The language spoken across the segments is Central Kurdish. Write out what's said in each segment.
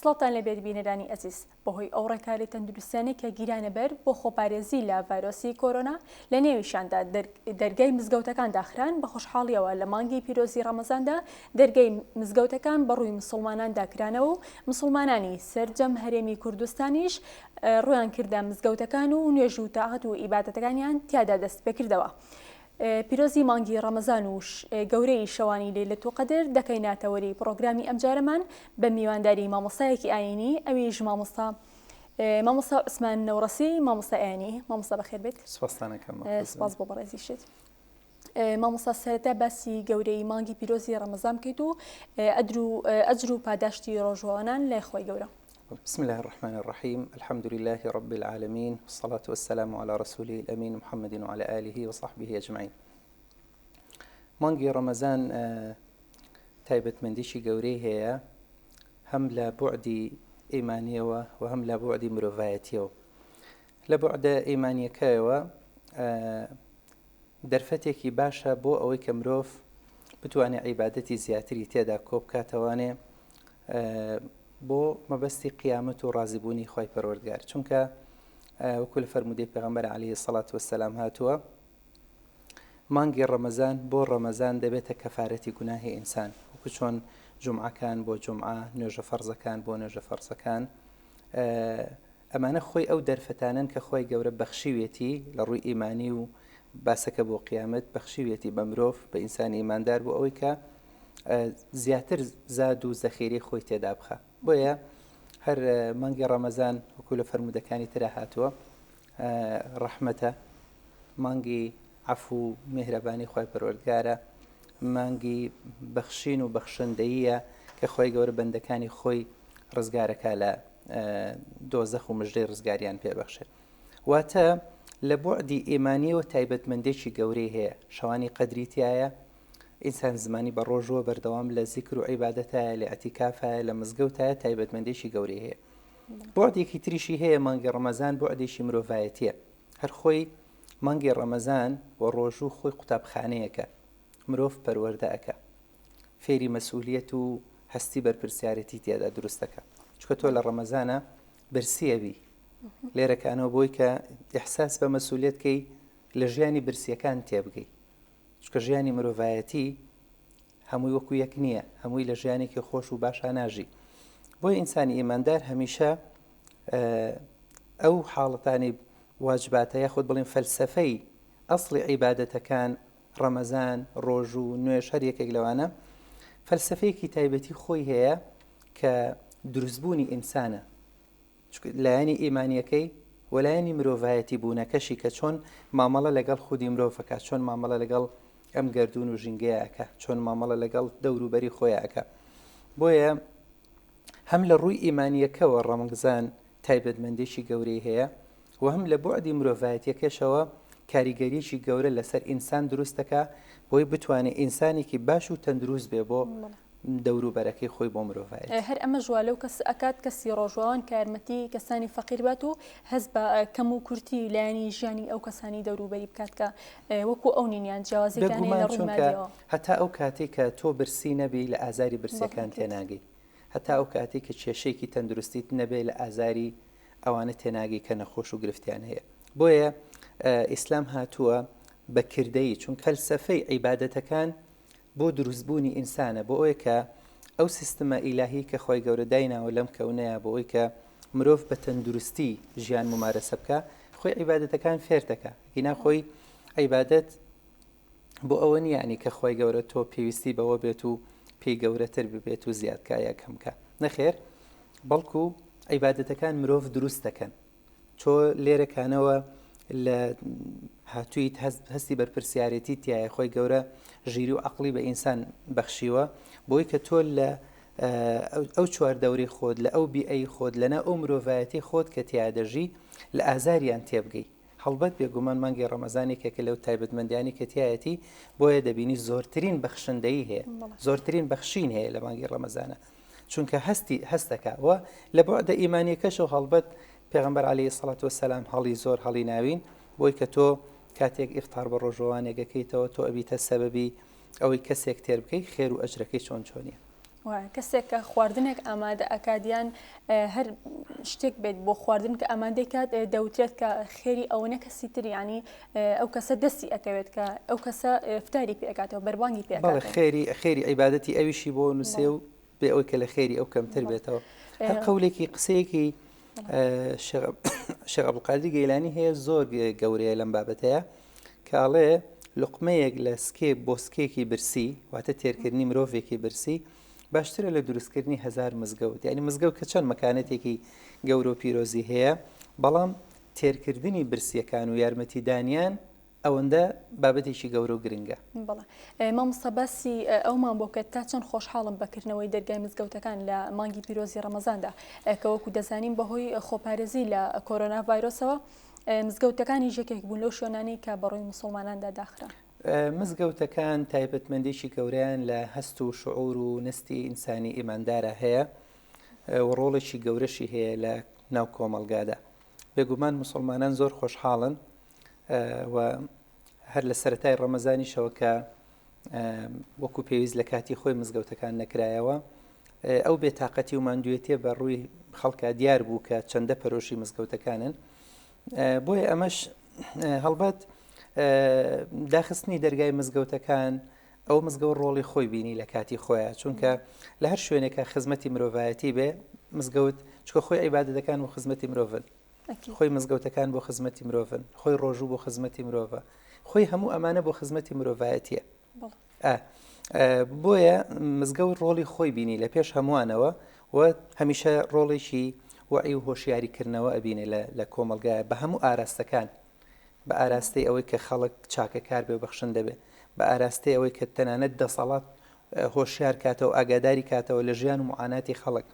سڵاتان لەبێت بینەرانی ئەزیز بەهۆی ئەو ڕێکاری تەندروستیانەی کە گیرانە بەر بۆ خۆپارێزی لە ڤایرۆسی کۆرۆنا لە نێویشاندا دەرگای مزگەوتەکان داخران بە خۆشحاڵیەوە لە مانگی پیرۆزی ڕەمەزاندا دەرگای مزگەوتەکان بەڕووی مسلمانان داکرانەوە و مسلمانانی سەرجەم هەرێمی کوردستانیش ڕویان کردە مزگەوتەکان و نوێژ و تاعەت و ئیبادەتەکانیان تیادا دەست پێکردەوە. پیرۆزی مانگی ڕەمەزان و گەورەی شەوانی لەیلەت وقەدر دەکەیناتەوەری پرۆگرامی ئەمجارەمان بە میوانداری مامۆستایەکی ئاینی ئەویش مامۆستا عوسمان نەورەسی مامۆستا ئاینی. مامۆستا بەخێر بێت. سپاس بۆ بەڕێزیشت. مامۆستا سەرەتا باسی گەورەی مانگی پیرۆزی ڕەمەزان بکەیت و ئەجر و پاداشتی ڕۆژەوانان لای خۆی گەورە. بسم الله الرحمن الرحيم الحمد لله رب العالمين والصلاة والسلام على رسوله الأمين محمد وعلى آله وصحبه أجمعين. مانگی ڕەمەزان تایبەتمەندیشی گەورەی هەیە هەم لە بوعدی ئیمانیەوە و هەم لە بوعدی مرۆڤایەتیەوە. لە بوعدە ئیمانیەکەیەوە دەرفەتێکی باشە بۆ ئەوەی کە مرۆڤ بتوانێت عیبادەتی زیاتری تێدا کۆ بکاتەوانێ بۆ مەبەستی قیامەت و ڕازیبوونی خۆی پەروەردگار. چونکە وەکو لە فەرمودەی پێغەمبەر عەلەیهی سەڵات وەسەلام هاتووە مانگی ڕەمەزان بۆ ڕەمەزان دەبێتە کەفارەتی گوناهی ئینسان، وەکو چۆن جومعەکان بۆ جومعە، نوێژە فەرزەکان بۆ نوێژە فەرزەکان. ئەمانە خۆی ئەو دەرفەتانن کە خۆی گەورە بەخشیوێتی لە ڕووی ئیمانی و باسەکە بۆ قیامەت بەخشیوێتی بە مرۆڤ بە ئینسانی ئیماندار بۆ ئەوەی کە زیاتر زاد و زەخیری خۆی تێدا بخە. بۆیە هەر مانگی ڕەمەزان وەکو لە فەرمودەکانی ترا هاتووە ڕەحمەتە، مانگی عەفو و میهرەبانی خۆی پەروەردگارە، مانگی بەخشین و بەخشندەییە کە خۆی گەورە بەندەکانی خۆی ڕزگارەکە لە دۆزەخ و مژدەی ڕزگاریان پێبەخشێت. واتە لە بوعدی ئیمانیەوە تایبەتمەندێکی گەورەی هەیە، شەوانی قەدری تایە، ئینسان زمانی بە ڕۆژوە بەردەوام لە زیکر و عیبادەتایە، لە ئەتیکافایە، لە مزگەوتایە، تایبەتمەندێکی گەورەی هەیە. بوعدێکی تریشی هەیە مانگی ڕەمەزان بوعدێکی مرۆڤایەتیە. هەر خۆی مانگی ڕەمەزان و ڕۆژوو خۆی قوتابخانەیەکە، مرۆڤ پەروەردەکە، فێری مەسئولیەت و هەستی بەرپرسیارەتی تێدا دروستەکە. چونکە تۆ لە ڕەمەزانە برسیەبی لێرەکانەوە بۆی کە ئیحساس بە مەسئولیەتکەی لە ژیانی برسیەکان تێبگەی. چونکە ژیانی مرۆڤایەتی هەمووی وەکو یەک نییە، هەمووی لە ژیانێکی خۆش و باشە ناژی. بۆی ئینسانی ئیماندار هەمیشە ئەو حاڵەتانی واجباتە یاخود بڵێن فەلسەفەی ئەسڵی عیبادەتەکان ڕەمەزان، ڕۆژ و نوێژ هەر یەکێک لەوانە فەلسەفەیەکی تایبەتی خۆی هەیە کە دروستبوونی ئینسانە، لایەنی ئیمانیەکەی وەلایەنی مرۆڤایەتی بوونەکەشی کە چۆن مامەڵە لەگەڵ خودی مرۆڤەکە، چۆن مامەڵە لەگەڵ ئەم گەردون و ژینگەیەکە، چۆن مامەڵە لەگەڵ دەوروبەری خۆیەکە. بۆیە هەم لە ڕووی ئیمانیەکەوە ڕەمەزان تایبەتمەندێکی گەورەی هەیە و هەم لە بوعدی مرۆڤایەتیەکەشەوە کاریگەریەکی گەورە لەسەر ئینسان دروستەکە بۆی بتوانێت ئینسانێکی باش و تەندروست بێ بۆ دەوروبەرەکەی خۆی بۆ مرۆڤایەت. هەر ئەمە ژوا لەو کەس ئەکات کەسی ڕۆژەوان کە یارمەتی کەسانی فەقیر بات و هەست بە کەم و کورتی لایەنی ژیانی ئەو کەسانی دەوروبەری بکات کە وەکو ئەو نینیان جیاوازەکانی لە ڕووی مادیەوە. هەتا ئەو کاتێک کە تۆ برسی نەبی لە ئازاری برسیەکان تێناگەی، هەتا ئەو کاتێک کە کێشەیەکی تەندروستیت نەبێ لە ئازاری ئەوانە تێناگەی کە نەخۆش و گرفتیان هەیە. بۆیە ئیسلام هاتووە بە کردەیی، چونکە فەلسەفەی عیبادەتەکان بۆ دروستبوونی ئینسانە، بۆ ئەوەی کە ئەو سیستەمە ئیلاهی کە خۆی گەورە دایناوە لەم کەونەیە بۆ ئەوەی کە مرۆڤ بە تەندروستی ژیان ممارەسە بکە، خۆی عیبادەتەکان فێر دەکا. هینا خۆی عیبادەت بۆ ئەوە نیانی کە خۆی گەورە تۆ پێویستی بەوە بێت و پێی گەورەتر ببێت و زیادکایە کەمکە. نەخێر، بەڵکو عیبادەتەکان مرۆڤ دروست دەکەن. تۆ لێرەکانەوە لە هاتوویت هەستی بەرپرسیارەتی تایە، خۆی گەورە ژیری و عەقڵی بە ئینسان بەخشیوە بۆی کە تۆ لە ئەو چواردەوری خۆت، لە ئەو بیئەی خۆت، لەنە ئەو مرۆڤایەتی خۆت کە تیادەژی لە ئازاریان تێبگەی. هەڵبەت بێگومان مانگی ڕەمەزانێکێکە لەو تایبەتمەندیانی کە تایەتی بۆیە دەبینی زۆرترین بەخشندەیی هەیە، زۆرترین بەخشین هەیە لە مانگی ڕەمەزانە، چونکە هەستەکەوە لە بوعدە ئیمانیەکەشەوە. هەڵبەت پێغەمبەر عەلەیهی سەڵات وەسەلام هەڵی زۆر هەڵی ناوین بۆی کە تۆ کاتێک ئیفتار بە ڕۆژەوانێک دەکەیتەوە تۆ ئەبیتە سەبەبی ئەوەی کەسێک تێر بکەی خێر و ئەجرەکەی چۆن چۆنیە. کەسێک کە خواردنێک ئامادە ئەکادیان هەر شتێک بێت بۆ خواردن کە ئامادەکات دەوترێت کە خێری ئەوەنە کەسی تریانی ئەو کەسە دەستی ئەکەوێت کە ئەو کەسە فتاری پێکاتەوە بەربانگی پێ خێری عیبادەتی ئەویشی بۆ نووسێ و بێ ئەوەی کە لە خێری ئەو کەمتر بێتەوە هەر قەولێکی قسەیەکی شێخ عەبدولقادر گەیلانی هەیە زۆر گەورەیە لەم بابەتەیە کاڵێ لقمەیەک لە سکێ بۆ سکێکی برسی واتە تێرکردنی مرۆڤێکی برسی باشترە لە دروستکردنی هزار مزگەوت یعنی مزگەوت کە چەند مەکانەتێکی گەورە و پیرۆزی هەیە بەڵام تێرکردنی برسیەکان و یارمەتیدانیان ئەوەندە بابەتێکی گەورە و گرنگە. بەڵێ مامۆستا باسی ئەومان بۆ کە تا چەند خۆشحاڵم بەکردنەوەی دەرگای مزگەوتەکان لە مانگی پیرۆزی ڕەمەزاندا کە وەکو دەزانین بەهۆی خۆپارێزی لە کۆرۆنا ڤایرۆسەوە مزگەوتەکانی ژەکێک بوون لەو شوێنانەی کە بەڕۆی موسڵماناندا داخرا. مزگەوتەکان تایبەتمەندێکی گەورەیان لە هەست و شعور و نستی ئینسانی ئیماندارە هەیە و ڕۆڵێکی گەورەشی هەیە لە ناو کۆمەڵگادا. بێگومان موسڵمانان زۆر خۆشحاڵن و هەر لە سەرەتای ڕەمەزانیشەوە کە وەکو پێویست لە کاتی خۆی مزگەوتەکان نەکرایەوە ئەو بێتاقەتی و ماندوێتیە بە ڕووی خەڵکا دیار بوو کە چەندە پەرۆشی مزگەوتەکانن بۆیە ئەمەش هەڵبەت داخستنی دەرگای مزگەوتەکان ئەو مزگەوت ڕۆڵی خۆی بینی لە کاتی خۆیان چونکە لە هەر شوێنێکە خزمەتی مرۆڤایەتی بێ مزگەوت چکە خۆی عیبادەتەکان و خزمەتی مرۆڤن خۆی مزگەوتەکان بۆ خزمەتی مرۆڤن خۆی ڕۆژوو بۆ خزمەتی مرۆڤە خۆی هەموو ئەمانە بۆ خزمەتی مرۆڤایەتیە بۆیە مزگەوت ڕۆڵی خۆی بینی لە پێش هەمووانەوە و هەمیشە ڕۆڵێکی وعی و هۆشیاریکردنەوە ئەبینێ لە کۆمەلگایە بە هەموو ئاراستەکان بە ئاراستەی ئەوەی کە خەڵک چاکەکار بێ و بەخشندە بێ بە ئاراستەی ئەوەی کە تەنانەت دەسەڵات هۆشیار کاتەوە ئاگاداری کاتەوە لە ژیان و معاناتی خەڵک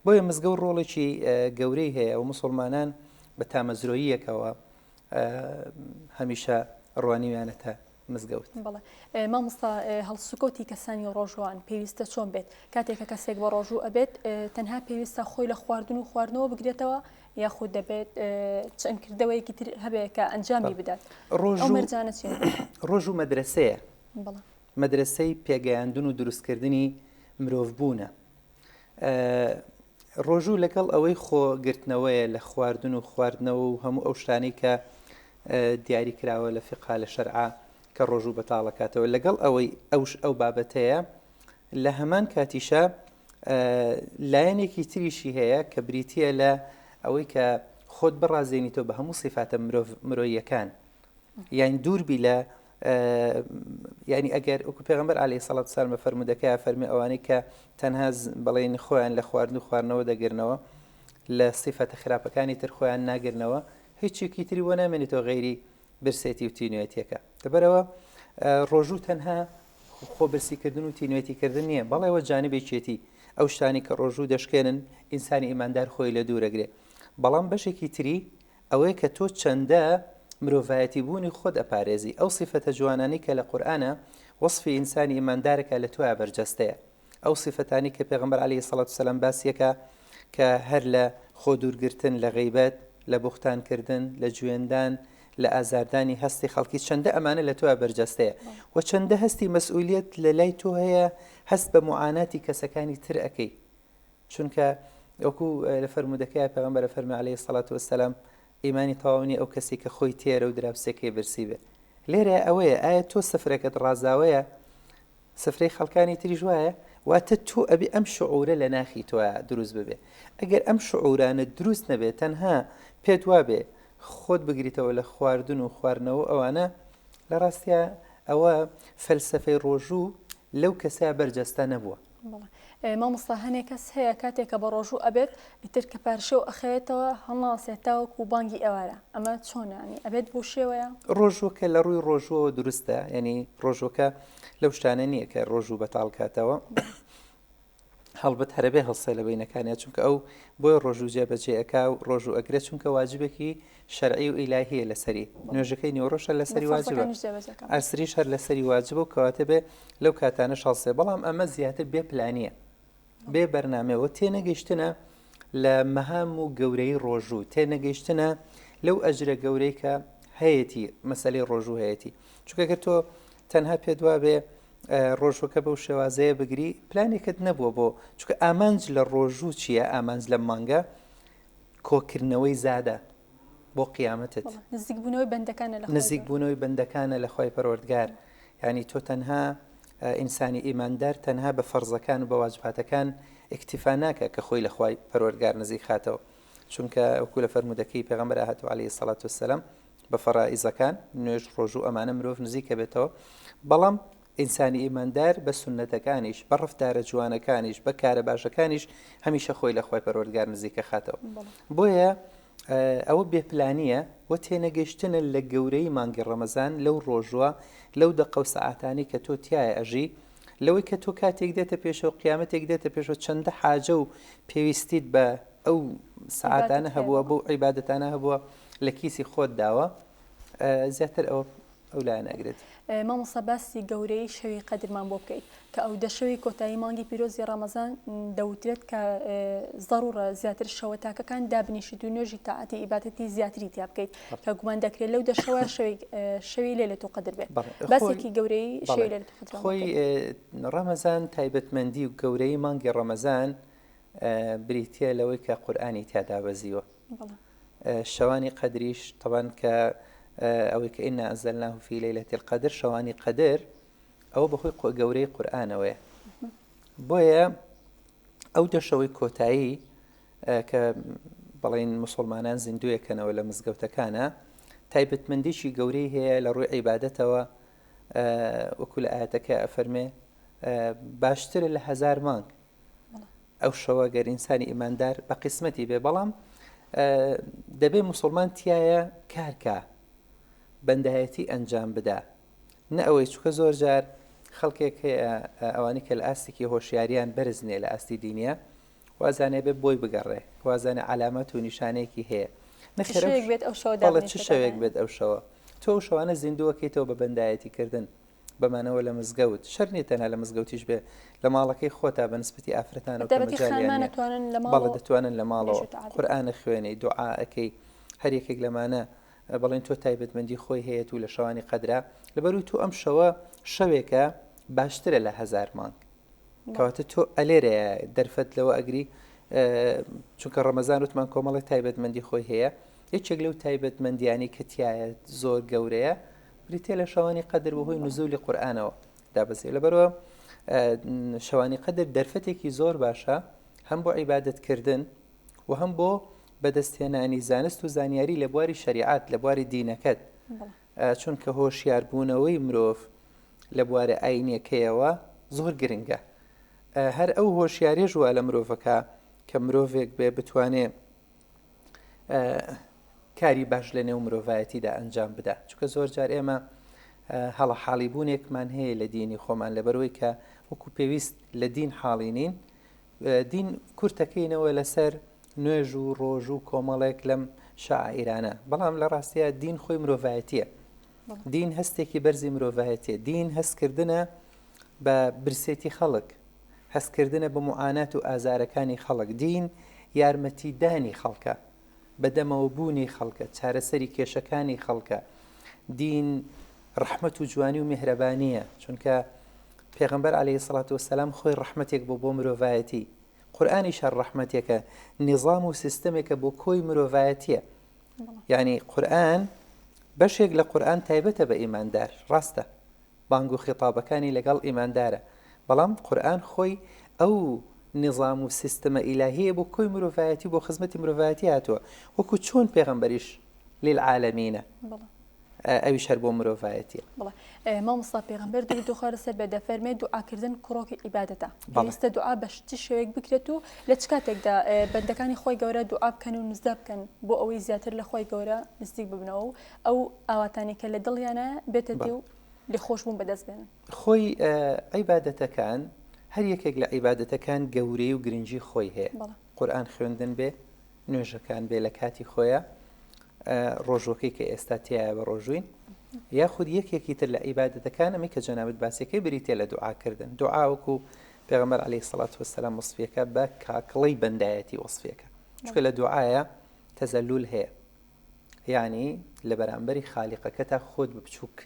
بۆیە مزگەوت ڕۆڵێکی گەورەی هەیە و موسڵمانان بە تامەزرۆییەکەوە هەمیشە ڕوانیویانەتە مزگەوت. بەڵێ مامۆستا هەڵسوکەوتی کەسانی ڕۆژوان پێویستە چۆن بێت کاتێکە کەسێک بە ڕۆژوو ئەبێت تەنها پێویستە خۆی لە خواردن و خواردنەوە بگرێتەوە یاخود دەبێت چەند کردەوەیەکی تر هەبێت کە ئەنجامی بدات ڕۆژ و مەدرسەیە مەدرسەی پێگەیاندن و دروستکردنی مرۆڤبوونە ڕۆژوو لەگەڵ ئەوەی خۆگرتنەوەیە لە خواردن و خواردنەوە و هەموو ئەو شتانەی کە دیاری کراوە لە فقه لە شەرعا کە ڕۆژوو بەتاڵەکاتەوە لەگەڵ ئەوەی ئەو بابەتەیە لە هەمان کاتیشە لایەنێکی تریشی هەیە کە بریتیە لە ئەوەی کە خۆت بڕازێنیتەوە بە هەموو سیفاتە مرۆییەکان یان دووربی لە یعنی ئەگەر وەکو پێغەمبەر عەلەیهی سەڵات و سەلام فەرمودەکەی فەرمی ئەوانەی کە تەنها بەڵێن خۆیان لە خواردن و خواردنەوە دەگرنەوە لە سیفەتە خراپەکانی تر خۆیان ناگرنەوە هیچێکی تری وە نامێنێتەوە غەیری برسێتی و تینوێتیەکە دەبەرەوە ڕۆژوو تەنها خۆ برسیکردن و تینوێتیکردن نییە بەڵێەوە جانبێکێتی ئەو شتانی کە ڕۆژوو دەشکێنن ئینسانی ئیماندار خۆی لە دوورەگرێ بەڵام بەشێکی تری ئەوەیە کە تۆ چەندە مرۆڤایەتی بوونی خۆت ئەپارێزی ئەو سیفەتە جوانانی کە لە قورئانە وەصفی ئینسانی ئیماندارەکە لە تۆیان بەرجەستەیە ئەو سیفەتانی کە پێغەمبەر عەلەیهی سەڵات و سەلام باسیەکە کە هەر لە خۆ دوورگرتن لە غەیبەت لە بوختانکردن لە جوێندان لە ئازاردانی هەستی خەڵکی چەندە ئەمانە لە تۆیان بەرجەستەیە و چەندە هەستی مەسئولیەت لە لای تۆ هەیە هەست بە معاناتی کەسەکانی تر ئەەکەی چونکە وەکو لە فەرمودەکەی پێغەمبەر فەرمی عەلەیهی سەڵات وەسەلام ئیمانی تەواونی ئەو کەسی کە خۆی تێرە و دراوسێکی برسی بێ لێرە ئەوەیە ئایا تۆ سفرەکەت ڕازاوەیە سفرەی خەڵکانی تریژ وایە واتە تۆ ئەبێ ئەم شعورە لە ناخی تۆە دروست ببێ ئەگەر ئەم شعورانە دروست نەبێت تەنها پێت وابێ خۆت بگریتەوە لە خواردن و خواردنەوە ئەوانە لە ڕاستیە ئەوە فەلسەفەی ڕۆژوو لەو کەسە بەرجەستە نەبووە. مامۆستا هەنێک کەس هەیە کاتێکە بە ڕۆژوو ئەبێت ئیتر کە پارشە و ئەخەوێتەوە هەڵناسێتەوە و بانگی ئێوارە ئەمە چۆنانی ئەبێت بۆ شێوەیە ڕۆژوەکە لە ڕووی ڕۆژوە دروستە ینی ڕۆژوەکە لەو شتانە نییە کە ڕۆژوو بەتاڵ کاتەوە هەڵبەت هەرەبێ هەڵسە لە بینەکانیە چونکە ئەو بۆی ڕۆژوو جێبەجێەکە و ڕۆژوو ئەگرێت چونکە واجبێکی شەرعی و ئیلاهیە لەسەری نوێژەکەی نیوەڕۆژە لەسەری واجبە ئەسریش هەر لەسەری واجبە و کەواتە بێ لەو کاتانە شەڵسێ بەڵام ئەمە زیاتر بێ پلانیە بێ بەرنامەوە تێنەگەیشتنە لە مەهام و گەورەی ڕۆژوو تێنەگەیشتنە لەو ئەجرە گەورەی کە هەیەی مەسەلەی ڕۆژوو هەیەی چونکە گەر تۆ تەنها پێدوا بێ ڕۆژوەکە بەو شێوازەیە بگری پلانێکت نەبووە بۆ چونکە ئامانج لە ڕۆژوو چییە؟ ئامانج لە مانگە کۆکردنەوەی زادە بۆ قیامەتت، نزیک بوونەوەی بەندەکانە لە خۆی پەروەردگار. ینی تۆ تەنها ئینسانی ئیماندار تەنها بە فەرزەکان و بە واجباتەکان ئیکتیفا ناکە کە خۆی لە خۆی پەروەردگار نزیک خاتەوە، چونکە ئەوکو لە فەرمودەکەی پێغەمبەر هاتووە عەلەیهی سەڵات وەسەلام بە فەرائیزەکان نوێژ ڕۆژوو ئەمانە مرۆڤ نزیکە بێتەوە، بەڵام ئینسانی ئیماندار بە سونەتەکانیش بە ڕەفتارە جوانەکانیش بە کارە باشەکانیش هەمیشە خۆی لە خۆی پەروەردگار نزیکە خاتەوە. بۆیە ئەوە بێپلانیە و تێنەگەیشتنە لە گەورەی مانگی ڕەمەزان لەو ڕۆژوە لەو دەقە و سەعاتانی کە تۆ تایە ئەژی لەوەی کە تۆ کاتێک دێتە پێشەوە قیامەتێک دێتە پێشەوە چەندە حاجە و پێویستیت بە ئەو سەعاتانە هەبووە بۆ عیبادەتانە هەبووە لە کیسی خۆت داوە زیاتر ئەو لایەن ئەگرێت. مامۆستا باسی گەورەی شەوی قەدرمان بۆ بکەیت کە ئەو دەشەوی کۆتایی مانگی پیرۆزی ڕەمەزان دەوترێت کە ضرورە زیاتر شەوە تاکەکان دابنیشیت و نوێژی تاعاتی ئیبادەتی زیاتری تیا بکەیت کە گومان دەکرێت لەو دەشەوە شەوی لەیلەتول قەدر بێت. باسێکی گەورەی شەوی لەیلەتول قەدر خۆی ڕەمەزان تایبەتمەندی و گەورەی مانگی ڕەمەزان بریتیە لەوەی کە قورئانی تیادا بەزیوە. شەوانی قەدریش طبعاً کە ئەوەی کە ئینا ئەنزەلناه فی لەیلەتی القەدر شەوانی قەدر ئەوە بەخۆی گەورەی قورئانەوەیە. بۆیە ئەو دەشەوەی کۆتایی کە بەڵێن موسڵمانان زیندوویەکەنەوە لە مزگەوتەکانە تایبەتمەندیشی گەورەی هەیە لە ڕووی عیبادەتەوە وەکو لە ئاەتەکە ئەفەرمێ باشترە لە 1000 مانگ ئەو شەوە گەر ئینسانی ئیماندار بە قسمەتی بێ، بەڵام دەبێ موسڵمان تایە کارکە بەندایەتی ئەنجام بدا، نە ئەوەی چووکە زۆر جار خەڵکێک ئەوانی کە لە ئاستێکی هۆشیاریان بەرزنێ لە ئاستی دینیە وازانێ بێ بۆی بگەڕێ وازانێ علامەت و نیشانەیەکی هەیە نەخێرە چ شەوێک بێت ئەو شەوە تۆ شەوانە زیندووەکەیتەوە بە بەندایەتیکردن بەمانەوە لە مزگەوت شەرنی تەنها لە مزگەوتیش بێ لە ماڵەکەی خۆتا بە نسبەتی ئافرەتانە بەڵێ دەتوانن لە ماڵەوە قورئانە خوێنەی دوعا ئەەکەی هەر یەکێک لەمانە بەڵێن تۆ تایبەتمەندی خۆی هەیە و لە شەوانی قەدرا لەبەروی تۆ ئەم شەوە شەوێکە باشترە لە 1000 مانگ کەواتە تۆ ئەلێرەیە دەرفەت لەوە ئەگری چونکە ڕەمەزان وتمان کۆمەڵی تایبەتمەندی خۆی هەیە یەکێک لەو تایبەتمەندیانی کە تایە زۆر گەورەیە بریتێ لە شەوانی قەدر بەهۆی نزولی قورئانەوە دابەزێ. لەبەرەوە شەوانی قەدر دەرفەتێکی زۆر باشە هەم بۆ عیبادەتکردن و هەم بۆ بەدەستهێنانی زانست و زانیاری لە بواری شەریعەت لە بواری دینەکەت، چونکە هۆشیاربوونەوەی مرۆڤ لە بوارە ئاینیەکەیەوە زۆر گرنگە. هەر ئەو هۆشیاریش وە لە مرۆڤەکە کە مرۆڤێک بێ بتوانێ کاری باش لە نێو مرۆڤایەتیدا ئەنجام بدا، چونکە زۆر جار ئێمە هەڵە حاڵی بوونێکمان هەیە لە دینی خۆمان لەبەرەوەی کە وەکو پێویست لە دین حاڵینین دین کورتەکەینەوە لەسەر نوێژ و ڕۆژ و کۆمەڵێک لەم شائیرانە، بەڵام لە ڕاستیە دین خۆی مرۆڤایەتیە، دین هەستێکی بەرزی مرۆڤایەتیە، دین هەستکردنە بە برسێتی خەڵک، هەستکردنە بە موعانات و ئازارەکانی خەڵک، دین یارمەتیدانی خەڵکە، بەدەمەوە بوونی خەڵکە، چارەسەری کێشەکانی خەڵکە، دین ڕەحمەت و جوانی و میهرەبانیە، چونکە پێغەمبەر عەلەیهی سەڵات وەسەلام خۆی ڕەحمەتێک بۆ مرۆڤایەتی، قورئانیش هەر ڕەحمەتێکە، نیظام و سیستەمێکە بۆ کۆی مرۆڤایەتیە. یعنی قورئان بەشێک لە قورئان تایبەتە بە ئیماندار، ڕاستە بانگ و خیتابەکانی لەگەڵ ئیماندارە، بەڵام قورئان خۆی ئەو نظام و سیستەمە ئیلاهیە بۆ کۆی مرۆڤایەتی بۆ خزمەتی مرۆڤایەتی هاتووە، وەکو چۆن پێغەمبەریش للعالەمینە ئەویش هەر بۆ مرۆڤایەتیە. مامۆستا پێغەمبەر درود و خۆر لەسەر بێ دەفەرمێت دوعاکردن کوڕۆکی عیبادەتە، پێویستە دوعا بە چ شێوەیەک بکرێت و لە چ کاتێکدا بەندەکانی خۆی گەورە دوعا بکەن و نزدا بکەن بۆ ئەوەی زیاتر لە خۆی گەورە نزدیک ببنەوە و ئەو ئاواتانێکە لە دڵیانە بێتە دی و لێ خۆشبوون بەدەست بێنن. خۆی عیبادەتەکان هەر یەکێک لە عیبادەتەکان گەورەی و گرنگی خۆی هەیە، قورئان خوێندن بێ، نوێژەکان بێ لە کاتی خۆیە، ڕۆژوەکەی کە ئێستا تایە بە ڕۆژوین، یاخود یەکێکی تر لە عیبادەتەکان ئەمی کە جەنابەت باسیەکەی بریتێ لە دوعاکردن. دوعا وەکو پێغەمبەر عەلەیهی سەڵات وەسەلام وەسفیەکە بە کاکڵەی بەندایەتی وەسفیەکە، چونکە لە دوعایە تەزەلول هەیە، یعنی لە بەرامبەری خالیقەکەتا خۆت بچووک،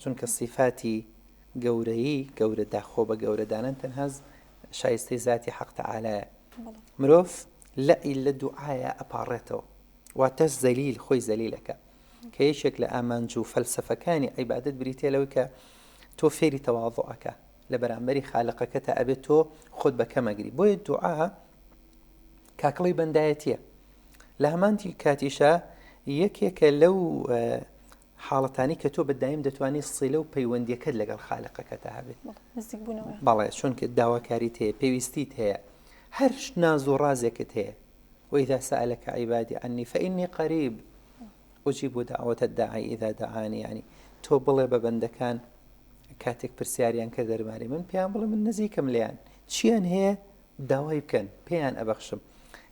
چونکە صیفاتی گەورەی گەورە داخۆ بە گەورەدانن تەنها شایستەی ذاتی حەق تەعالایە. مرۆڤ لە دوعایە ئەپاڕێتەوە واتە زەلیل خۆی زەلیلەکە کە یەکێک لە ئامانج و فەلسەفەکانی عیبادەت بریتێ لەوەی کە تۆ فێری تەواضوعەکە لە بەرامبەری خالقەکەتە ئەبێت تۆ خۆت بەکەمەگری. بۆیە دوعا کاکڵی بەندایەتیە. لە هەمانتی کاتیشە یەکێکە لەو حاڵەتانی کە تۆ بەدایم دەتوانێت سیلە و پەیوەندیەکەت لەگەڵ خالقەکەتە هەبێت. بەڵێ چونکە داواکاریت هەیە، پێویستیت هەیە، هەر ناز و ڕازێکت هەیە. وإذا سألك عبادي عني فإني قريب أجيب دعوة الداعي إذا دعاني. يعني تۆ بڵێ بە بەندەکان کاتێک پرسیاریان کە دەرماری من پێیان بڵێ من نزیکم لیان چیان هەیە داوای بکەن پێیان ئەبەخشم.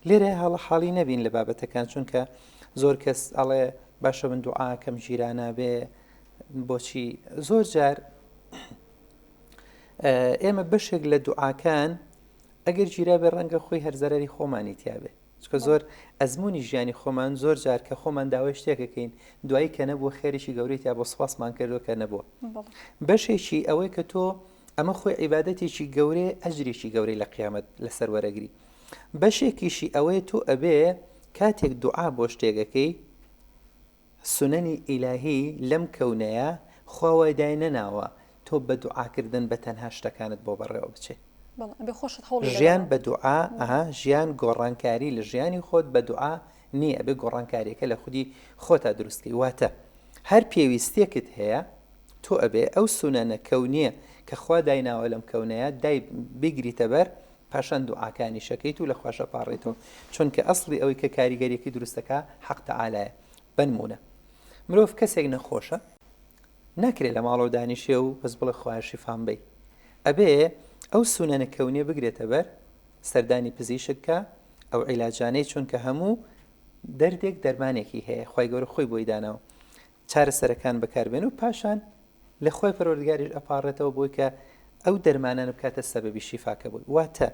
لێرە هەڵە حاڵی نەبین لە بابەتەکان چونکە زۆر کەس ئەڵێ باشە من دوعاکەم ژیرانە بێ بۆچی زۆر جار ئێمە بەشێک لە دوعاکان ئەگەر گیرا بێ ڕەنگە خۆی هەرزەرری خۆمانی تیاابێ چکە زۆر ئەزمموی ژیانی خۆمان زۆر جار کە خۆمان داوای شتێکەکەین دوایی کە نەبووە خێریشی گەورەی تا بۆ سوپاسمان کردو کە نەبووە. بەشێکی ئەوەی کە تۆ ئەمە خۆی عیبادەتێکی گەورەی ئەجریشی گەورەی لە قیامەت لەسەر وەرەگری. بەشێکیشی ئەوەی تۆ ئەبێ کاتێک دوعا بۆ شتێکەکەی سنەنی ئیلاهی لەم کەونەیە خواوای دای نەناوە تۆ بە دوعاکردن بە تەنها شتەکانت بۆ بەڕێوە بچێت. ژیان بە دوعا ژیان گۆڕانکاری لە ژیانی خۆت بە دوعا نییە ئەبێ گۆڕانکاریەکە لە خودی خۆتا دروستکەی. واتە هەر پێویستێکت هەیە تۆ ئەبێ ئەو سونەنە کەونیە کە خوا دایناوە لەم کەونەیە دای بگریتە بەر پاشان دوعاکانی شەکەیت و لە خواشە پاڕێتەوە چونکە ئەسڵی ئەوەی کە کاریگەریەکی دروستەکە حەق تەعالایە. بنمونە مرۆڤ کەسێک نەخۆشە ناکرێت لە ماڵەوە دانیشێ و بەس بڵێ خوای شیفام بێ ئەبێ ئەو سونەنە کەونیە بگرێتە بەر سەردانی پزیشککە ئەو عیلاجانەی چونکە هەموو دەردێک دەرمانێکی هەیە خی گەورە خۆی بۆی داناوە چارەسەرەکان بەکاربێن و پاشان لە خۆی پەروەردگاریش ئەپاڕێتەوە بۆی کە ئەو دەرمانانە بکاتە سەبەبی شیفاکە بووی. واتە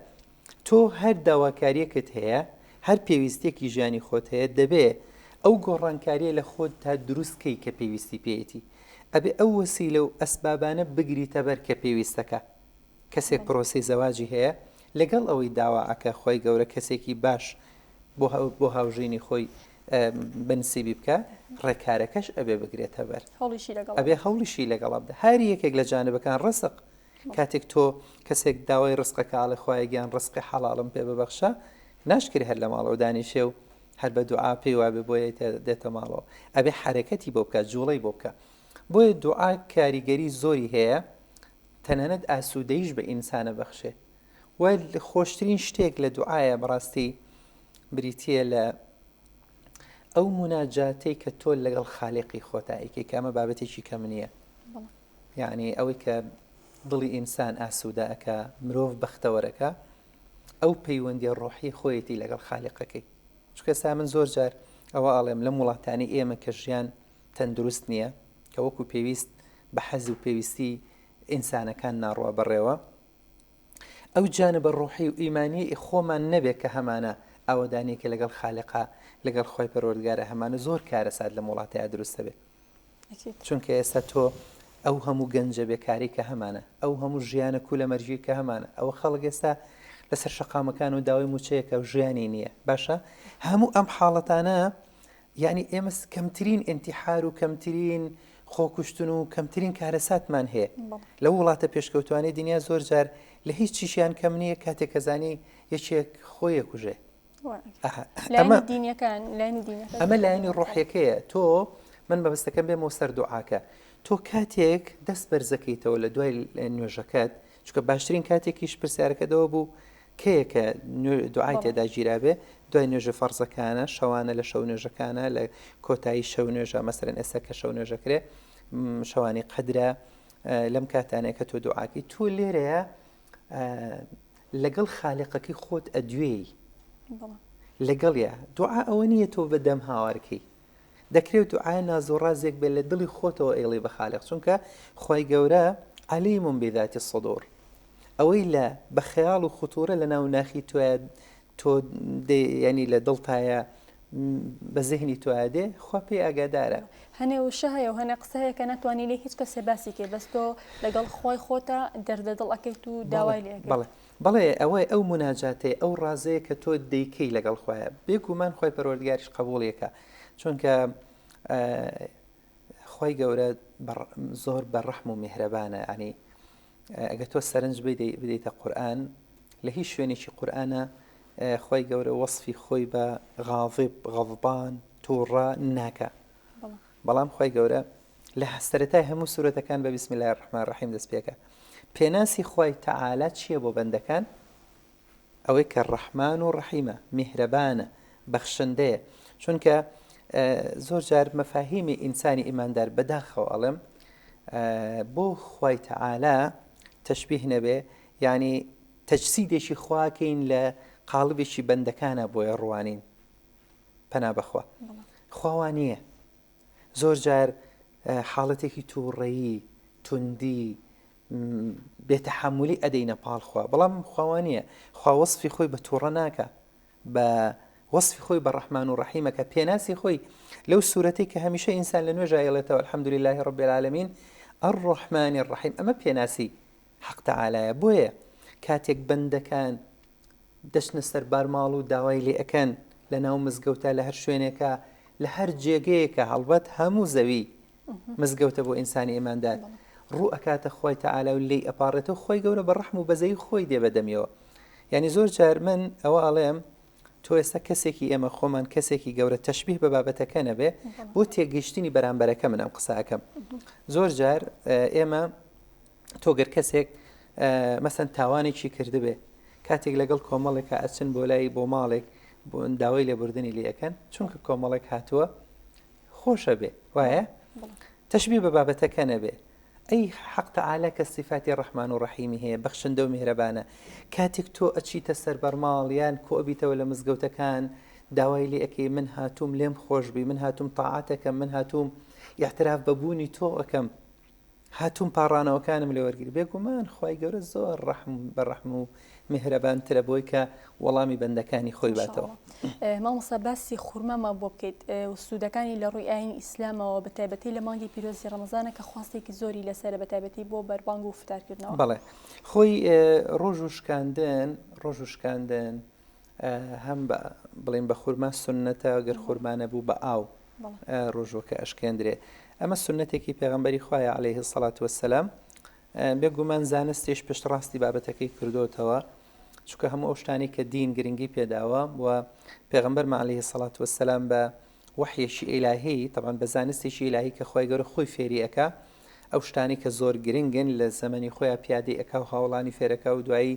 تۆ هەر داواکاریەکت هەیە هەر پێویستێکی ژیانی خۆت هەیە دەبێ ئەو گۆڕانکاریە لە خۆت تا دروستکەی کە پێویستی پێیەتی ئەبێ ئەو وەسیلە و ئەسبابانە بگریتە بەر کە پێویستەکە. کەسێک پرۆسی زەواجی هەیە لەگەڵ ئەوەی داواعەکە خۆی گەورە کەسێکی باش بۆ هاوژینی خۆی بنسیبی بکە ڕێکارەکەش ئەبێ بگرێتە بەر ئەبێ هەوڵیشی لەگەڵ بدە. هەر یەکێک لە جانبەکان ڕسق کاتێک تۆ کەسێک داوای ڕسقەکە ئاڵێ خۆی گیان ڕسقی حەڵاڵم پێ ببەخشە ناشکری هەر لە ماڵەوە دانیشێ و هەر بە دوعا پێی وابێ بۆیە دێتە ماڵەوە ئەبێ حرەکەتی بۆ بکە جوڵەی بۆ بکە. بۆیە دوعا کاریگەری زۆری هەیە تەنانەت ئاسوودەیش بە ئینسانە بەخشێ و خۆشترین شتێک لە دوعایە بەڕاستی بریتیە لە ئەو موناجاتەی کە تۆ لەگەڵ خالقی خۆتاییکە کامە بابەتێکی کەم نییە. یعنی ئەوەی کە دڵی ئینسان ئاسوودە ئەکە مرۆڤ بەختەوەرەکە ئەو پەیوەندی ڕۆحی خۆیەتی لەگەڵ خالقەکەی. چونکە سا من زۆر جار ئەوە ئاڵێم لە وڵاتانی ئێمە کە ژیان تەندروست نییە کە وەکو پێویست بە حەز و پێویستی ئینسانەکان ناڕوە بەڕێوە ئەو جانبە ڕۆحی و ئیمانی خۆمان نەبێت کە هەمانە ئاوەدانێکە لەگەڵ خالقا لەگەڵ خۆی پەروەردگارە هەمانە زۆر کارەسات لە وڵاتەیە دروستە بێت. چونکە ئێستا تۆ ئەو هەموو گەنجە بێکاری کە هەمانە ئەو هەموو ژیانە کوولە مەرجی کە هەمانە ئەوە خەڵک ئێستا لەسەر شەقامەکان و داوای موچەیەکە و ژیانی نییە. باشە هەموو ئەم حاڵەتانە یعنی ئێمە کەمترین ئینتیحار و کەمترین خۆکوشتن و کەمترین کارەساتمان هەیە لە وڵاتە پێشکەوتوانی دنیا زۆر جار لە هیچ چیشیان کەم نییە کاتێک کەزانی یەکێک خۆیە کوژێ. ئەمە لایەنی ڕۆحیەکەیە. تۆ من بەبستەکەم بێمەوە سەر دوعاکە تۆ کاتێک دەست بەرزەکەیتەوە لە دوای نوێژەکەت چونکە باشترین کاتێکیش پرسیارەکەدەوە بوو کەیەکە دوعای تێدا گیرابێ دوای نوێژە فەرزەکانە شەوانە لە شەو نوێژەکانە لە کۆتایی شەو نوێژە مەسەرەن ئێستا کە شەو نوێژەکرێ شەوانی قەدرە لەم کاتانەیە کە تۆ دوعاکەی تۆ لێرەیە لەگەڵ خالقەکەی خۆت ئەدوێی لەگەڵە دوعا ئەوە نییە تۆ بەدەم هاوارکەی دەکرێت دوعای نازۆڕازێک بێت لە دڵی خۆتەوە ئێڵی بە خالق چونکە خی گەورە عەلیمٌ بذاتی الصدور ئەوەی لە بە خەیاڵ و خوتورە لە ناو ناخی تۆ ینی لە دڵتایە بە زیهنی توادێ خوا پێی ئاگادارە. هەنێ وشە هەیە و هەنێ قسە هەیە کە ناتوانانی لێ هیچ کەسێ باسی کێ بەس تۆ لەگەڵ خۆی خۆتە دەردەدڵ ئەەکەیت و داوای لێ بەڵێ ئەوەی ئەو مناجاتەیە ئەو ڕازەیە کە تۆ دەیکەی لەگەڵ خۆیە بێگومان خۆی پەروەردگاریش قبوڵیەکە چونکە خۆی گەورە زۆر بەڕەحم و میهرەبانە ینی ئەگە تۆ سەرنج بدەیتە قورئان لە هیچ شوێنێکی قورئانە خۆی گەورە وەصفی خۆی بە غاضب غەضبان تووڕە ناکە بەڵام خۆی گەورە لە سەرەتای هەموو سورەتەکان بە بسم الله الرحمن الرحیم دەست پێکە. پێناسی خۆی تەعالا چییە بۆ بەندەکان؟ ئەوەی کە ڕەحمان و ڕەحیمە میهرەبانە بەخشندەیە چونکە زۆر جار مەفاهیمی ئینسانی ئیماندار بەداخەوە ئەڵێم بۆ خۆی تەعالا تەشبیه نەبێ یعنی تەجسیدێکی خواکەین لە قاڵبێکی بەندەکانە بۆیە ڕوانین پەنا بەخوا خواوانییە زۆر جار حاڵەتێکی تووڕەیی توندی بێتەحملی ئەدەینە پاڵخوا بەڵام خواوانییە خوا وەصفی خۆی بە تووڕە ناکە بە وەصفی خۆی بە ڕەحمان و ڕەحیمەکە پێناسی خۆی لەو سورەتەی کە هەمیشە ئینسان لە نوێ ژایڵێتەوە الحەمدولله رب العالمین الرحمن الرحیم ئەمە پێناسی حەق تەعالایە بۆیە کاتێک بەندەکان دەچنە سەر بارماڵ و داوای لێ ئەەکەن لە ناو مزگەوتە لە هەر شوێنێکە لە هەر جێگەیەکە هەڵبەت هەموو زەوی مزگەوتە بۆ ئینسانی ئیماندار ڕوو ئەکاتە خۆی تەعالا و لێی ئەپارێتەوە خۆی گەورە بە ڕەحم و بەزەی خۆی دێ بەدەمیەوە یعنی زۆر جار من ئەوە ئەڵێم تۆ ئێستا کەسێکی ئێمە خۆمان کەسێکی گەورە تەشبیه بە بابەتەکە نەبێ بۆ تێگەیشتنی بەرامبەرەکە من ئەم قساکەم زۆر جار ئێمە تۆگەر کەسێک مەسەن تاوانێکی کردبێ کاتێک لەگەڵ کۆمەڵێکە ئەچن بۆ لای بۆ ماڵێک بۆ داوای لێبوردنی لێەکەن چونکە کۆمەڵێک هاتووە خۆشە بێ وایە تەشبیه بە بابەتەکە نەبێ ئەی حەق تەعالا کە صفاتی ڕەحمان و ڕەحیمی هەیە بەخشندە و میهرەبانە کاتێک تۆ ئەچیتە سەر بەرماڵ یان کۆبیتەوە لە مزگەوتەکان داوای لێ ئەەکەی من هاتووم لێم خۆشبی من هاتووم تاعاتەکەم من هاتووم احتراف بەبوونی تۆ ئەەکەم هاتووم پاڕانەوەکانم لێ وەرگری بێگومان خی گەورە زۆر بەڕەحم و میهرەبانترە بۆی کە وەڵامی بەندەکانی خۆی باتەوە مامۆستا باسی خوورمەمە بۆ بکەیت و سوودەکانی لە ڕووی ئاین ئیسلامەوە بەتایبەتی لە مانگی پیرۆزی ڕەمەزانە کە خواستێکی زۆری لەسەر بەتایبەتی بۆ بەربانگ و فتارکردنەوە بەڵێ خۆی ڕۆژ و شکاندن هەم بڵێن بە خورما سنەتە گەر خورمانە بوو بە ئاو ڕۆژۆکە ئەشکێندرێ ئەمە سنەتێکی پێغەمبەری خوایە عەلەیهی السەڵات وەسسەلام بێگومان زانستێش پشتڕاستی بابەتەکەی کردوتەوە چونکە هەموو ئەو شتانی کە دین گرنگی پێداوە و پێغەمبەرمان عەلەیهی السەڵات وەسسەلام بە وحیێکی ئیلاهی طبعاً بە زانستێکی ئیلاهی کە خۆی گەورە خۆی فێری ئەکا ئەو شتانی کە زۆر گرنگن لە زەمەنی خۆیان پیادەی ئەکا و هاوڵانی فێرەکە و دوایی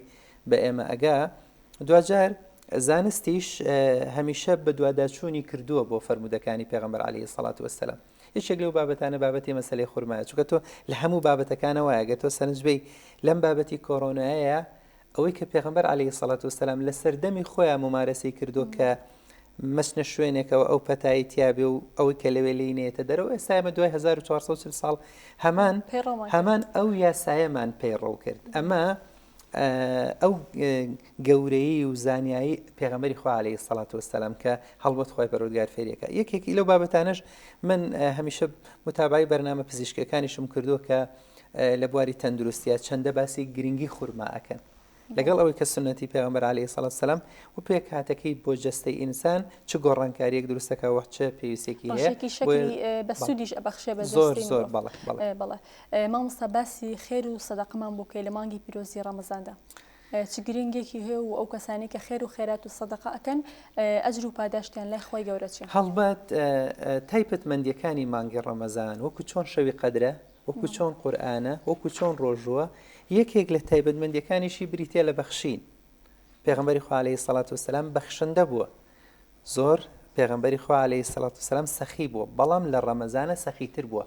بە ئێمە ئەگا دوجار زانستیش هەمیشە بە دوواداچوونی کردووە بۆ فەرمودەکانی پێغەمبەر عەلەیهی السەڵات وەسسەلام یەکێک لەو بابەتانە بابەتی مەسەلەی خوورمایە چونکە تۆ لە هەموو بابەتەکانەوە ئەگە تۆ سەرنج بێی لەم بابەتی کۆڕۆنایە ئەوەی کە پێغەمبەر عەلەیهی السەڵات وەسسەلام لە سەردەمی خۆیان ممارەسەی کردو کە مەچنە شوێنێکەوە ئەو پەتایی تیابێ و ئەوەی کە لەوێ لێنێتە دەرەوە ئێستا ئێمە دوای 1440 ساڵ هەمان ئەو یاسایەمان پەیڕەو کرد ئەمە ئەو گەورەی و زانیایی پێغەمبەری خوا عەلەیهی السەڵات وەسسەلام کە هەڵبەت خۆی پەروەردگار فێریەکە یەکێکی لەو بابەتانەش من هەمیشە متابعی بەرنامە پزیشکەکانیشم کردووە کە لە بواری تەندروستیە چەندە باسی گرنگی خوورما ئەکەن لەگەڵ ئەوەی کە سنەتی پێغەمبەر عەلەیهی السەڵات وەسسەلام و پێک هاتەکەی بۆ جەستەی ئینسان چ گۆڕانکاریەک دروستەکە وەخت چه پێویستێکی هەیە بە سوودیش ئەبەخشێ بە زۆر بەڵێ مامۆستا باسی خێر و سەدەقەمان بۆ بکەی لە مانگی پیرۆزی ڕەمەزاندا چ گرنگێکی هەیە و ئەو کەسانی کە خێر و خێرات و سەدەقە ئەکەن ئەجر و پاداشتیان لای خۆی گەورە چیە هەڵبەت تایبەتمەندیەکانی مانگی ڕەمەزان وەکو چۆن شەوی قەدرە وەکو چۆن قورئانە وەکو چۆن ڕۆژووە یەکێک لە تایبەتمەندیەکانیشی بریتە لە بەخشین پێغەمبەری خوا عەلەیهی السەڵات وەسسەلام بەخشندە بووە زۆر پێغەمبەری خوا عەلەیهی السەڵات وەسسەلام سەخی بووە بەڵام لە ڕەمەزانە سەخیتر بووە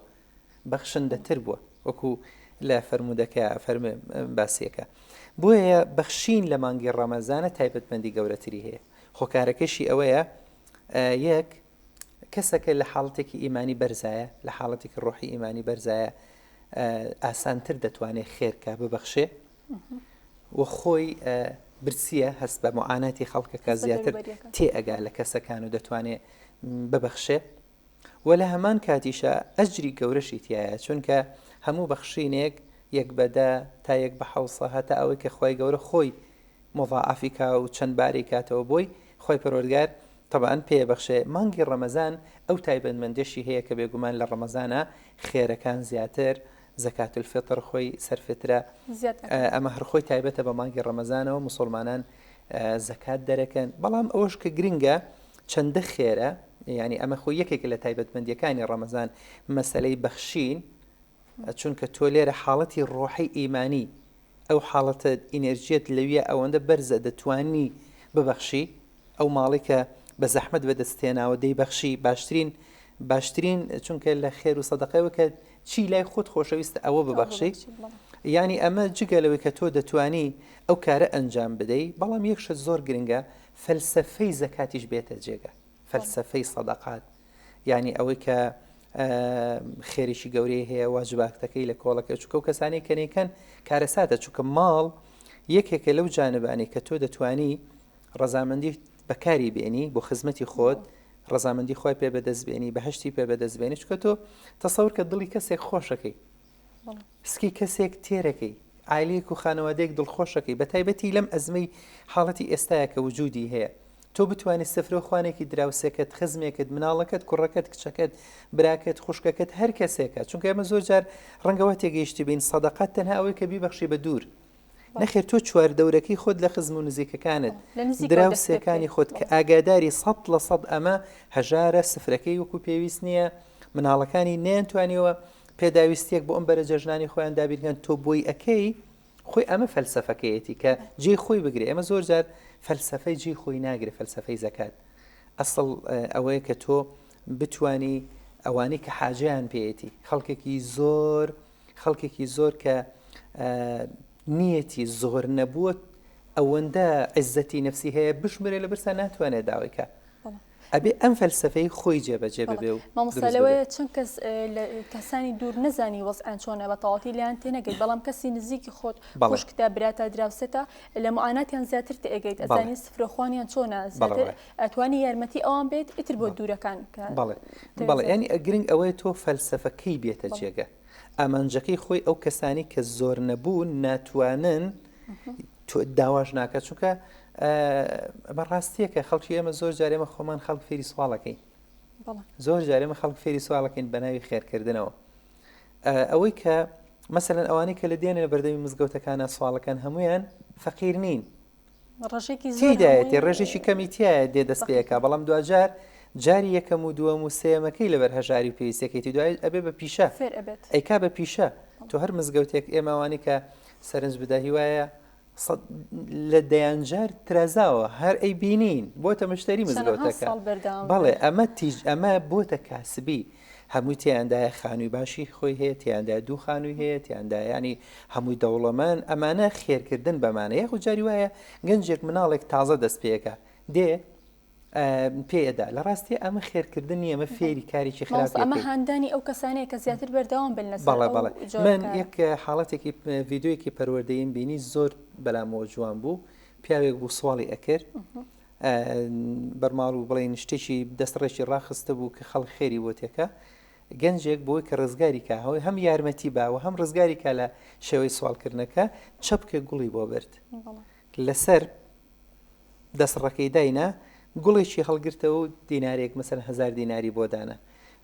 بەخشندەتر بووە وەکو لە فەرمودەکە فەرمێ باسیەکە بۆیە بەخشین لە مانگی ڕەمەزانە تایبەتمەندی گەورەتری هەیە خۆکارەکەشی ئەوەیە یەک کەسەکە لە حاڵەتێکی ئیمانی بەرزایە لە حاڵەتێکی ڕۆحی ئیمانی بەرزایە ئاسانتر دەتوانێت خێرکە ببەخشێ و خۆی برسیە هەست بە معاناتی خەڵکەکە زیاتر تێئەگا لە کەسەکان و دەتوانێت ببەخشێ و لە هەمان کاتیشە ئەجری گەورەشی تایە چونکە هەموو بەخشینێک یەک بەدە تا یەک بە حوسە هەتا ئەوەی کە خۆی گەورە خۆی مضاعفیکا و چەند باری کاتەوە بۆی خۆی پەروەردگار طبعاً پێبەخشێ مانگی ڕەمەزان ئەو تایبەتمەندێشی هەیە کە بێگومان لە ڕەمەزانە خێرەکان زیاتر زەکات الفطر خۆی سەرفترە ئەمە هەر خۆی تایبەتە بە مانگی ڕەمەزانەوە موسڵمانان زەکات دەرەکەن بەڵام ئەوەش کە گرنگە چەندە خێرە یعنی ئەمە خۆی یەکێک لە تایبەتمەندیەکانی ڕەمەزان مەسەلەی بەخشین چونکە تۆ لێرە حاڵەتی ڕۆحی ئیمانی ئەو حاڵەتە ئینەرژیت لەویە ئەوەندە بەرزە دەتوانی ببەخشی ئەو ماڵی کە بە زەحمەت بەدەستێناوە دەیبەخشی باشترین چونکە لە خێر و سەدەقەوە کە چی لای خۆت خۆشەویستە ئەوە ببەخشی ینی ئەمە جگەلەوەی کە تۆ دەتوانی ئەو کارە ئەنجام بدەیت بەڵام یەکشە زۆر گرنگە فەلسەفەی زەکاتیش بێتە جێگە فەلسەفەی سەدەقات ینی ئەوەی کە خێریشی گەورەی هەیە واجباتەکەی لە کۆڵەکە چووکە و کەسانی کەنیکەن کارەساتە چووکە ماڵ یەکێکە لەو جانبانی کە تۆ دەتوانی ڕەزامەندی بەکاری بێنی بۆ خزمەتی خۆت ڕەزامەندی خۆی پێ بەدەستبێنی بەهشتی پێ بەدەستبێنی چکە تۆ تەسەور کە دڵی کەسێک خۆشەکەی سکی کەسێک تێرەکەی عایلەیەک و خانەوادەیەک دڵخۆشەکەی بە تایبەتی لەم ئەزمەی حاڵەتی ئێستاە کە وجودی هەیە تۆ بتوانێت سفرە خوانێکی دراوسێکت خزمێکت مناڵەکەت کوڕەکەت کچەکەت براکەت خوشکەکەت هەر کەسێکە چونکە ئەمە زۆر جار ڕەنگەوە تێگەیشتی بین سەدەقەت تەنها ئەوەی کە بیبەخشی بە دوور نەخێر تۆ چواردەورەکەی خۆت لە خزم و نزیکەکانت دراوسێکانی خۆت کە ئاگاداری 100% ئەمە هەژارە سفرەکەی وەکو پێویست نییە مناڵەکانی نێنتوانیەوە پێداویستیەک بۆ ئەم بەرە جەژنانی خۆیان دابینگەن تۆ بۆی ئەەکەی خۆی ئەمە فەلسەفەکەیەتی کە جێ خۆی بگرێ ئەمە زۆر جار فەلسەفەی جێ خۆی ناگرێت فەلسەفەی زەکات ئەسڵ ئەوەیە کە تۆ بتانی ئەوانەی کە حاجیان پێیەتی خەڵکێکی زۆر کە نیەتی زۆر نەبووە ئەوەندە عزەتی نفسی هەیە بشمرێ لە برسا ناتوانێت داوایکە ئەبێ ئەم فەلسەفەی خۆی جێبەجێ ببێ و مامۆستالەوەی چەند کەس کەسانی دوور نەزانی وەزعیان چۆنە بە تەواوەتی لیان تێنەگەیت بەڵام کەسی نزیکی خۆت خوشکتە براتە دراوسێتە لە معاناتیان زیاتر تێگەیت ئەزانی سفرەخوانیان چۆنە زیاتر ئەتوانی یارمەتی ئەوان بێت ئیتر بۆ دوورەکان بەڵێ ینی گرنگ ئەوەیە تۆ فەلسەفەکەی بێتە جێگە ئامانجەکەی خۆی ئەو کەسانی کە زۆر نەبوون ناتوانن داواش ناکات چونکە ئەمە ڕاستیە کە خەڵکی ئێمە زۆر جارێمە خۆمان خەڵک فێری سوالەکەین زۆر جارێمە خەڵک فێری سوالەکەین بە ناوی خێرکردنەوە ئەوەی کە مەسەلەن ئەوانەی کە لە دێنە لە بەردەمی مزگەوتەکانە سوالەکان هەمویان فەقیر نین تێدایەتی ڕێژێکی کەمی تایە دێ دەست پێەکە بەڵام دوجار جاری یەکەم و دووەم و سێمەکەی لەبەر هەژاری پێویستەکەیتی دوای ئەبێ بە پیشە ئەیکا بە پیشە تۆ هەر مزگەوتێک ئێمەوانی کە سەرنج بداهی وایە لە دەیانجار ترازاوە هەر ئەی بینین بۆتە مشتری مزگەوتەکە بەڵێ ئەمە بۆتە کاسبی هەمووی تیاندایە خانووی باشی خۆی هەیە تیاندای دوو خانووی هەیە تیاندایانی هەمووی دەوڵەمەند ئەمانە خێرکردن بەمانە یەخ جاری وایە گەنجێک مناڵێک تازە دەست پێەکە دێ پێدا لە ڕاستی ئەمە خێرکردنی ئەمە فێری کارێکی خراپ ئەمە هاندانی ئەو کەسانەیە کە زیاتر بەردەوام بن بەڵێ من یەک حاڵەتێکی ڤیددیویەکی پەروەردەییم بینی زۆر بەلامەوە جوان بوو پیاوێک بوو سواڵی ئەکرد بەرماڵ و بڵێن شتێکی دەستڕێکی ڕاخستە بوو کە خەڵک خێری بۆ تێکە گەنجێک بۆی کە ڕزگاری کا هەوەی هەم یارمەتی باوە هەم ڕزگاری کا لە شێوەی سوالکردنەکە چەپکە گوڵی بۆ برد لەسەر دەسڕەکەی داینا گوڵێکی هەڵگرتەوە و دینارێک مەسەر 1000 دیناری بۆ دانا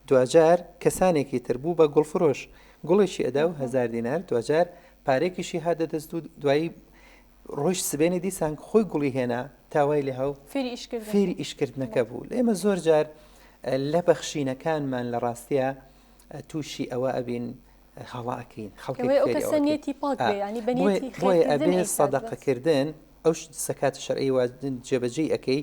دوجار کەسانێکی تر بوو بە گوڵفرۆش گوڵێکی ئەدا و 1000 دینار دوجار پارێکیشی هادە دەست و دوایی ڕۆژ سبێنی دیسان خۆی گوڵی هێنا تاوای لە هەو فێری ئیشکردنەکە بوو ئێمە زۆر جار لە بەخشینەکانمان لە ڕاستیە تووشی ئەوە ئەبین هەڵاکەین خەڵکی ئەبێ سەدەقەکردن ئەو سەکات شەرعی وا جێبەجێ ئەەکەی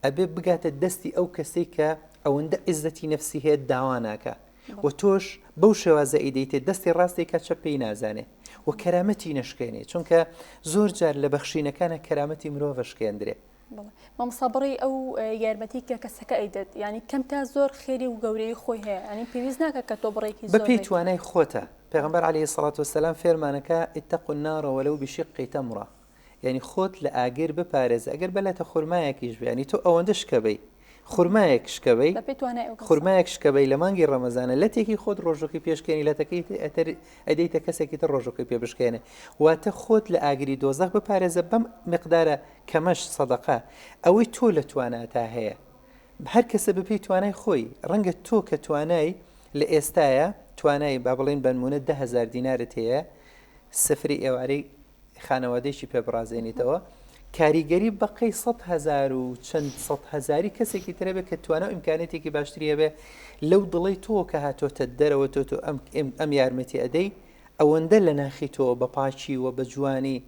ئەبێ بگاتە دەستی ئەو کەسێک کە ئەوەندە عزەتی نەفسی هەیە داواناکە و تۆش بەو شێوازە ئیدەیتێ دەستی ڕاستێکە چە پێی نازانێ و کەرامەتی نەشکێنێ چونکە زۆر جار لە بەخشینەکانە کەرامەتی مرۆڤ شکێندرێ مامسابڕی ئەو یارمەتی کە کەسەکە ئەیدەت ینی کەم تا زۆر خێری و گەورەی خۆی هەیە ینی پێویست ناکە کە تۆ بڕێکی بە پێی توانای خۆتە پێغەمبەر عەلەیهی سەڵات وسەلام فێرمانەکە ئیتەقوا النار وەلەو بشقی تەمرە ینی خۆت لە ئاگر بپارێز ئەگەر بەلێتە خورمایەکیش ینی تۆ ئەوەندە شکەبەی خورمایەک شکەبەی خورمایەک شکەبەی لە مانگی ڕەمەزانە لە تێکی خۆت ڕۆژۆکی پێشکەنی لەتەکەی ئەدەیتە کەسێکی تر ڕۆژۆکی پێ بشکێنێ واتە خۆت لە ئاگری دۆزەخ بپارێزە بەم مقدارە کەمەش سەدەقە ئەوەی تۆ لە تواناتا هەیە هەر کەسە بپی توانای خۆی ڕەنگە تۆ کە توانای لە ئێستاە توانای با بڵێن بەنمونە 10,000 دینارت هەیە سفری ئێوارەی خانەوادەیەکی پێبڕازێنیتەوە کاریگەری بەقەی 100,000 و چەند 100,000 کەسێکی ترەبێت کە توانە و ئیمکانێتێکی باشتریە بێ لەو دڵی تۆ کە هاتۆتە دەرەوە تۆ ئەم یارمەتی ئەدەی ئەوەندە لە ناخی تۆ بە پاچی و بە جوانی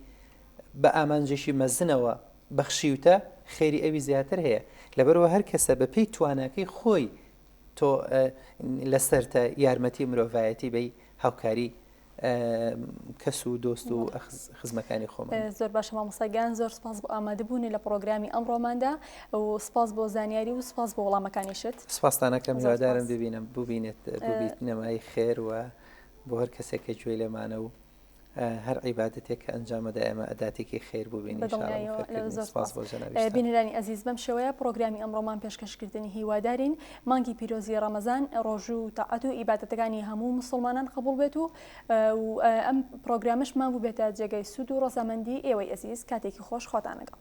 بە ئامانجێکی مەزنەوە بەخشیوتە خێری ئەوی زیاتر هەیە لەبەرەوە هەر کەسە بەپێی تواناکەی خۆی تۆ لەسەرتە یارمەتی مرۆڤایەتی بەی هاوکاری کەس و دۆست و خزمەکانی خۆمان زۆر باشە مامۆستاگیان زۆر سپاس بۆ ئامادەبوونی لە پرۆگرامی ئەمڕۆماندا و سپاس بۆ زانیاری و سپاس بۆ وەڵامەکانیشت سپاسدانەکەم هیوادارم ببینم ببینێت نەمای خێر و بۆ هەر کەسێکە گوێی لەمانە و هەر عیبادەتێک کە ئەنجامەدا ئێمە ئەداتێکی خێر بووبینی بینەرانی ئەزیز بەم شێوەیە پرۆگرامی ئەمڕۆمان پێشکەشکردنی هیوادارین مانگی پیرۆزی ڕەمەزان ڕۆژوو و تاعەت و ئیبادەتەکانی هەموو مسلمانان قبول بێت و ئەم پرۆگرامشمان بوو بێتە جێگەی سوود و ڕۆزەمەندی ئێوەی ئەزیز کاتێکی خۆش خۆتان لەگەڵ